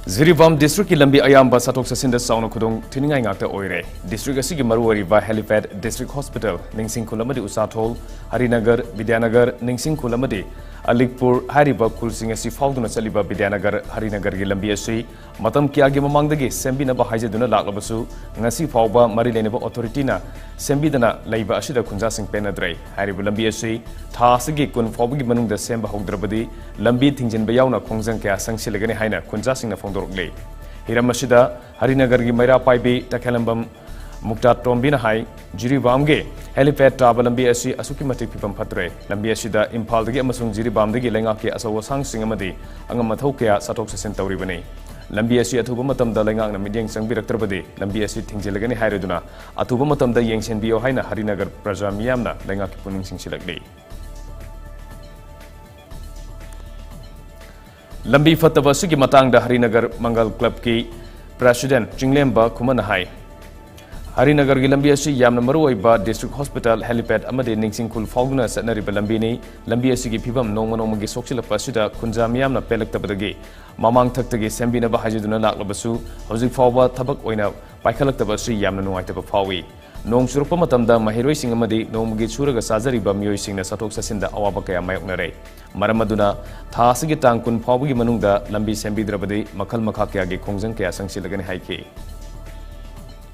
Jiribam district ki lambi AYAMBA satok sasinda sauna Khudong Thiningai Oire district asigi maruwari ba helipad district hospital ningsing kulamadi usathol Harinagar Vidyanagar ningsing kulamadi Alikpur hariba kulsing asi fauduna saliba Vidyanagar Harinagar gi lambi asi matam kya gi mamangdagi sembina ba haijaduna laklabasu ngasi fauba mari leneba authority na sembidana laiba asida khunja sing penadrai hariba lambi asi tha asigi kun faubi manungda semba hogdrabadi lambi thingjinba yauna khongjang kya Changsillagani haina khunja singna Dorgle. Hiramashida, Harinagar Maira Paibi, Takalambam, Mukta Tombina Hai, Jiribam Ge, Helipad Traba Lambi Asi, Asukimatic Pipam Patre, Lambi Asida, Impal the Gamasung Jiribam the Gilangaki Asawasang Singamadi, Angamatokia, Satoxa Centauribani. Lambi Asi Atubumatam the Langang, Midian Sembidrabadi, Lambi Asi Thingzilagani Hariduna, Atubumatam the Yang Bio Haina, Harinagar Prajamiamna, Langaki Puning Singsilagli. Lambi Fatava Sigi Matang the Harinagar Mangal Club ki President Jinglemba Kumanahai Harinagar Lambiasi Yam Namaruiba District Hospital Helipad Amade Ningsing Kul Fauna Satnari Lambini Lambiasi Pibam Nomonomagi Soxila Pasida Kunjamiam Pelektabagi Mamang Taktagi Sembina Bahajiduna Laklabasu Hosi Fawa Tabak Oina Baikalaktabasi Yam Nuaitaba Fawi Nong Surpamatamda Mahiroi Singamadi Nomugi Suraga Sazariba Mui Sing the Satok Sasinda Awabaka Mayoknare Maramaduna Thasigi Tankun Pawi Manunda Lambi Sembidrabadi Makal Makakya Khongjang Changsillagani Haiki